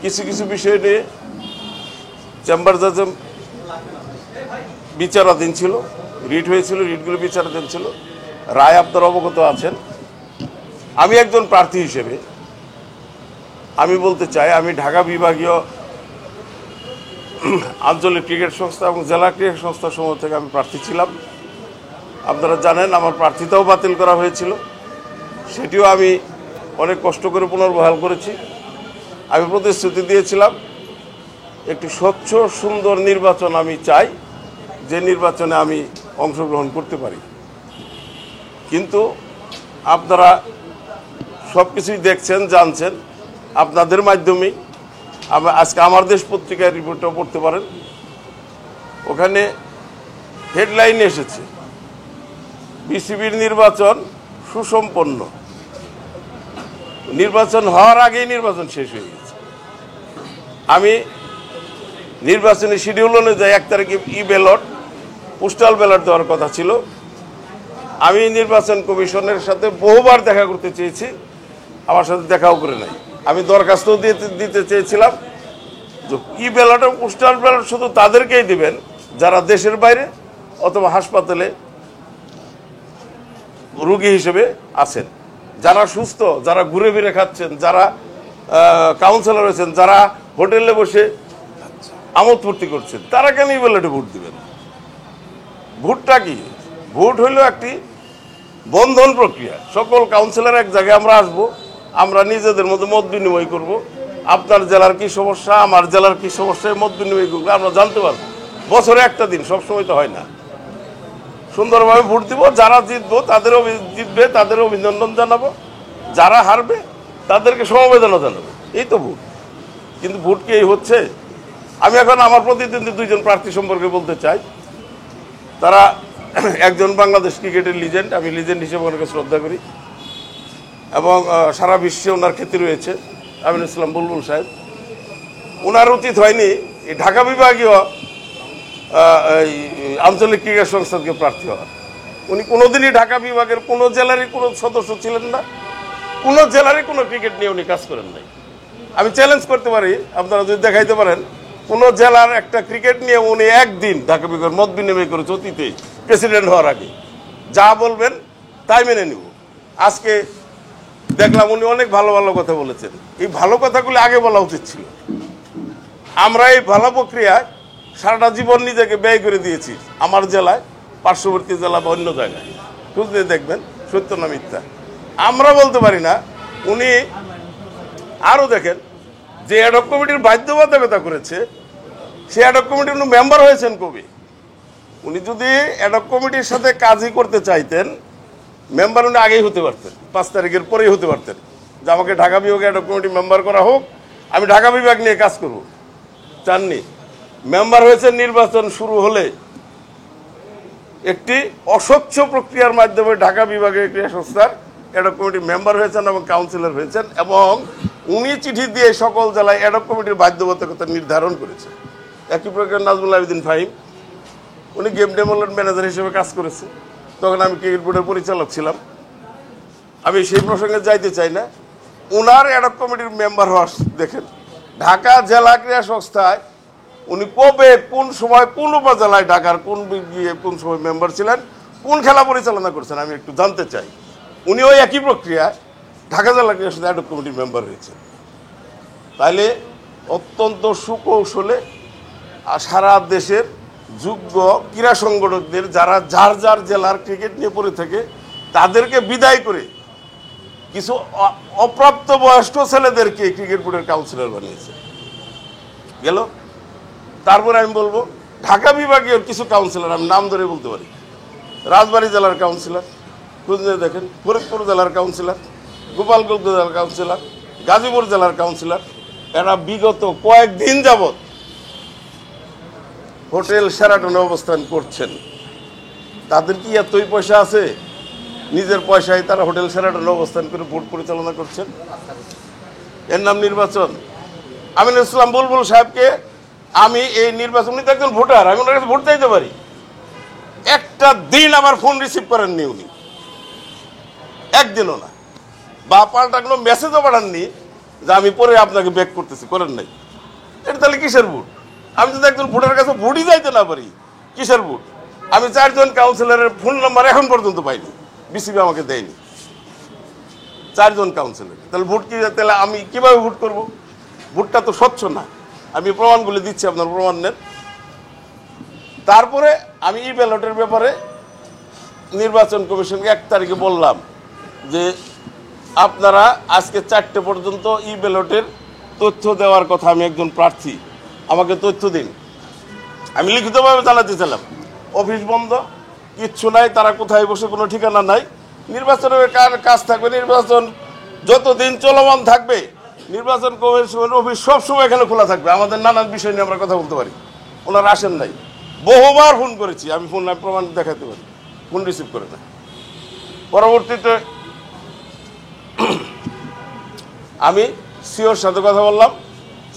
কিছু কিছু বিষয় নিয়ে চেম্বার জাজে বিচারাধীন ছিল, রিট হয়েছিল, রিটগুলো বিচারাধীন ছিল, রায় আপনারা অবগত আছেন। আমি একজন প্রার্থী হিসেবে আমি বলতে চাই, আমি ঢাকা বিভাগীয় আঞ্চলিক ক্রিকেট সংস্থা এবং জেলা ক্রিকেট সংস্থার সমূহ থেকে আমি প্রার্থী ছিলাম। আপনারা জানেন আমার প্রার্থিতাও বাতিল করা হয়েছিল, সেটিও আমি অনেক কষ্ট করে পুনর্বহাল করেছি। আমি প্রতিশ্রুতি দিয়েছিলাম একটি স্বচ্ছ সুন্দর নির্বাচন আমি চাই, যে নির্বাচনে আমি অংশগ্রহণ করতে পারি। কিন্তু আপনারা সব কিছুই দেখছেন, জানছেন, আপনাদের মাধ্যমেই আজকে আমার দেশ পত্রিকার রিপোর্টটাও পড়তে পারেন। ওখানে হেডলাইন এসেছে বিসিবির নির্বাচন সুসম্পন্ন, নির্বাচন হওয়ার আগেই নির্বাচন শেষ হয়ে গেছে। আমি নির্বাচনী শিডিউল অনুযায়ী 1 তারিখে ব্যালট, পোস্টাল ব্যালট দেওয়ার কথা ছিল। আমি নির্বাচন কমিশনের সাথে বহুবার দেখা করতে চেয়েছি, আমার সাথে দেখাও করে নাই। আমি দরখাস্ত দিতে চেয়েছিলাম যে ব্যালট এবং পোস্টাল ব্যালট শুধু তাদেরকেই দিবেন যারা দেশের বাইরে অথবা হাসপাতালে রোগী হিসেবে আছেন, যারা সুস্থ, যারা ঘুরে ফিরে খাচ্ছেন, যারা কাউন্সিলর হয়েছেন, যারা হোটেলে বসে আমোদ ফুর্তি করছেন, তারা কেন এই ব্যালটে ভোট দিবেন? ভোটটা কি? ভোট হইল একটি বন্ধন প্রক্রিয়া। সকল কাউন্সিলর এক জায়গায় আমরা আসব, আমরা নিজেদের মধ্যে মত বিনিময় করব। আপনার জেলার কি সমস্যা, আমার জেলার কি সমস্যা, মত বিনিময় করবো, আমরা জানতে পারবো। বছরে একটা দিন, সবসময় তো হয় না। সুন্দরভাবে ভোট দিব, যারা জিতবে তাদের অভিনন্দন জানাবো, যারা হারবে তাদেরকে সমবেদনা জানাবো, এই তো ভোট। কিন্তু ভোট কি এই হচ্ছে? আমি এখন আমার প্রতিদ্বন্দ্বী 2 জন প্রার্থী সম্পর্কে বলতে চাই। তারা একজন বাংলাদেশ ক্রিকেটের লিজেন্ড, আমি লিজেন্ড হিসেবে ওনাকে শ্রদ্ধা করি এবং সারা বিশ্বে ওনার খ্যাতি রয়েছে, আমিনুল ইসলাম বুলবুল সাহেব। ওনার উচিত হয়নি এই ঢাকা বিভাগীয় আঞ্চলিক ক্রিকেট সংস্থা থেকে প্রার্থী হওয়ার। উনি কোনোদিনই ঢাকা বিভাগের কোনো জেলারই কোনো সদস্য ছিলেন না, কোনো জেলারই কোনো ক্রিকেট নিয়ে উনি কাজ করেন নাই। আমি চ্যালেঞ্জ করতে পারি, আপনারা যদি দেখাইতে পারেন কোনো জেলার একটা ক্রিকেট নিয়ে উনি একদিন ঢাকা বিভাগের মত বিনিময় করেছে অতীতে, প্রেসিডেন্ট হওয়ার আগে। যা বলবেন তাই মেনে নিব। আজকে দেখলাম উনি অনেক ভালো ভালো কথা বলেছেন, এই ভালো কথাগুলি আগে বলা উচিত ছিল। আমরা এই ভালো প্রক্রিয়ায় সারাটা জীবন নিজেকে ব্যয় করে দিয়েছি, আমার জেলায়, পার্শ্ববর্তী জেলা বা অন্য জায়গায়। খুঁজলে দেখবেন সত্য না মিথ্যা। আমরা বলতে পারি না। উনি আরও দেখেন যে অ্যাডহক কমিটির বাধ্যবাধকতা করেছে, সে অ্যাডহক কমিটির উনি মেম্বার হয়েছেন কবে? উনি যদি অ্যাডহক কমিটির সাথে কাজই করতে চাইতেন, মেম্বার উনি আগেই হতে পারতেন, 5 তারিখের পরেই হতে পারতেন, যে আমাকে ঢাকা বিভাগে অ্যাডহক কমিটি মেম্বার করা হোক, আমি ঢাকা বিভাগ নিয়ে কাজ করব। চাননি। মেম্বার হয়েছেন নির্বাচন শুরু হলে একটি অস্বচ্ছ প্রক্রিয়ার মাধ্যমে ঢাকা বিভাগের ক্রীড়া সংস্থার অ্যাডহক কমিটির মেম্বার হয়েছেন এবং কাউন্সিলর হয়েছেন, এবং উনি চিঠি দিয়ে সকল জেলায় অ্যাডহক কমিটির বাধ্যবাধকতা নির্ধারণ করেছে। একই প্রকার নাজমুল আবেদিন ফাহিম, উনি গেম ডেভেলপমেন্ট ম্যানেজার হিসেবে কাজ করেছে, তখন আমি ক্রিকেট বোর্ডের পরিচালক ছিলাম। আমি সেই প্রসঙ্গে যাইতে চাই না। ওনার অ্যাডহক কমিটির মেম্বার হওয়ার দেখেন, ঢাকা জেলা ক্রীড়া সংস্থায় উনি কবে, কোন সময়, কোন উপজেলায়, ঢাকার কোন কোন সময় মেম্বার ছিলেন, কোন খেলা পরিচালনা করছেন, আমি একটু জানতে চাই। উনি ওই একই প্রক্রিয়ায় ঢাকা জেলা ক্রীড়া সংস্থা অ্যাডহক কমিটির মেম্বার হয়েছেন। তাইলে অত্যন্ত সুকৌশলে সারা দেশের যোগ্য ক্রীড়া সংগঠকদের, যারা যার যার জেলার ক্রিকেট নিয়ে পড়ে থাকে, তাদেরকে বিদায় করে কিছু অপ্রাপ্ত বয়স্ক ছেলেদেরকে ক্রিকেট বোর্ডের কাউন্সিলর বানিয়েছে গেল। তারপরে আমি বলবো ঢাকা বিভাগীয় কিছু কাউন্সিলর, আমি নাম ধরে বলতে পারি, রাজবাড়ী জেলার কাউন্সিলর, খুঁজে দেখেন, ফরিদপুর জেলার কাউন্সিলর, গোপালগঞ্জ জেলার কাউন্সিলর, গাজীপুর জেলার কাউন্সিলর, এরা বিগত কয়েকদিন যাবৎ হোটেল শেরাটনে অবস্থান করছেন। তাদের কি এতই পয়সা আছে? নিজের পয়সায় তারা হোটেল শেরাটনে অবস্থান করে বোর্ড পরিচালনা করছেন। এর নাম নির্বাচন? আমিনুল ইসলাম বুলবুল সাহেবকে আমি এই নির্বাচন, উনি তো একজন ভোটার, আমি ওনার কাছে ভোট চাইতে পারি। একটা দিন আমার ফোন রিসিভ করেননি উনি, একদিনও না, বা পাল্টা কোনো মেসেজও পাঠাননি যে আমি পরে আপনাকে ব্যাক করতেছি, করেন নাই। এটা তাহলে কিসের ভোট? আমি যদি একজন ভোটারের কাছে ভোটই যাইতে না পারি, কিসের ভোট? আমি 4 জন কাউন্সিলরের ফোন নাম্বার এখন পর্যন্ত পাইনি, বিসিবি আমাকে দেয়নি। 4 জন কাউন্সিলর, তাহলে ভোট কি? তাহলে আমি কিভাবে ভোট করব? ভোটটা তো স্বচ্ছ না। আমি প্রমাণগুলো দিচ্ছি, আপনার প্রমাণ নেন। তারপরে আমি ই ব্যালটের ব্যাপারে নির্বাচন কমিশনকে 1 তারিখে বললাম যে আপনারা আজকে 4টে পর্যন্ত ই ব্যালটের তথ্য দেওয়ার কথা, আমি একজন প্রার্থী, আমাকে তথ্য দিন। আমি লিখিতভাবে জানাতে চাইলাম, অফিস বন্ধ, কিচ্ছু নাই, তারা কোথায় বসে কোনো ঠিকানা নাই। নির্বাচনের কাজ থাকবে, নির্বাচন যতদিন চলমান থাকবে নির্বাচন কমিশনের অফিস সবসময় এখানে খোলা থাকবে, আমাদের নানান বিষয় নিয়ে আমরা কথা বলতে পারি। ওনারা আসেন নাই, বহুবার ফোন করেছি, আমি ফোন প্রমাণ দেখাতে পারি, ফোন রিসিভ করে না। পরবর্তীতে আমি সিওর সাথে কথা বললাম,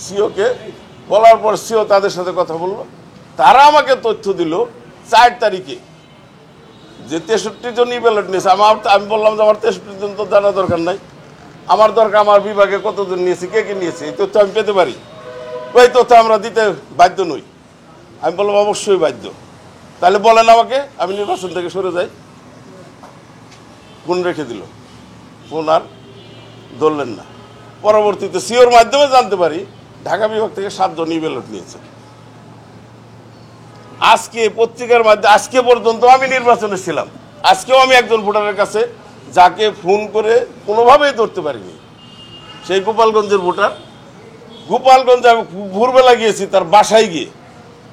সিওকে বলার পর সিও তাদের সাথে কথা বললো, তারা আমাকে তথ্য দিল 4 তারিখে যে 63 জন ই ব্যালট নিয়েছে। আমি বললাম যে আমার 63 জন তো জানা দরকার নাই, আমার দরকার আমার বিভাগে কতজন নিয়েছে, কে কে নিয়েছে, এই তথ্য আমি পেতে পারি। ওই তথ্য আমরা দিতে বাধ্য নই। আমি বললাম অবশ্যই বাধ্য, তাহলে বলেন আমাকে, আমি নির্বাচন থেকে সরে যাই। ফোন রেখে দিল, ফোন আর ধরলেন না। পরবর্তীতে সিওর মাধ্যমে জানতে পারি ঢাকা বিভাগ থেকে 7 জন ই ব্যালট নিয়েছে। আজকে পত্রিকার মাধ্যমে আজকে পর্যন্ত আমি নির্বাচনে ছিলাম, আজকেও আমি একজন ভোটারের কাছে যাকে ফোন করে কোনোভাবেই ধরতে পারিনি, সেই গোপালগঞ্জের ভোটার। গোপালগঞ্জে আমি ভোরবেলা গিয়েছি তার বাসায় গিয়ে,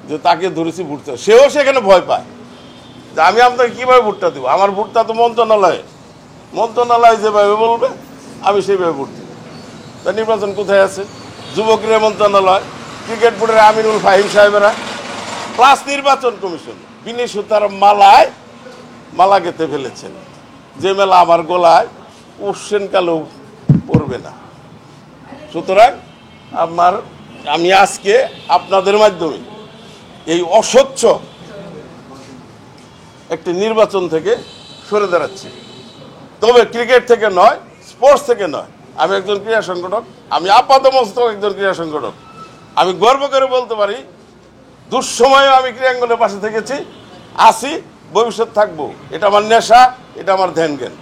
যে তাকে ধরেছি ভোটটা, সেও সেখানে ভয় পায় যে আমি আপনাকে কীভাবে ভোটটা দেবো, আমার ভোটটা তো মন্ত্রণালয় যেভাবে বলবে আমি সেইভাবে ভোট দেব। তা নির্বাচন কোথায় আছে? যুব ক্রীড়া মন্ত্রণালয়, ক্রিকেট বোর্ডের আমিনুল ফাহিম সাহেবেরা, প্লাস নির্বাচন কমিশন বিনি সুতার মালা গেঁথে ফেলেছেন, যে মেলা আমার গলায় কোশ্চেন কালেও পড়বে না। সুতরাং আমি আজকে আপনাদের মাধ্যমে এই অস্বচ্ছ একটি নির্বাচন থেকে সরে দাঁড়াচ্ছি। তবে ক্রিকেট থেকে নয়, স্পোর্টস থেকে নয়, আমি একজন ক্রীড়া সংগঠক, আমি আপাতমস্তক একজন ক্রীড়া সংগঠক। আমি গর্ব করে বলতে পারি দুঃসময়েও আমি ক্রীড়াঙ্গনের পাশে থেকেছি, আসি, ভবিষ্যৎ থাকবো। এটা আমার নেশা, এটা আমার ধ্যান জ্ঞান।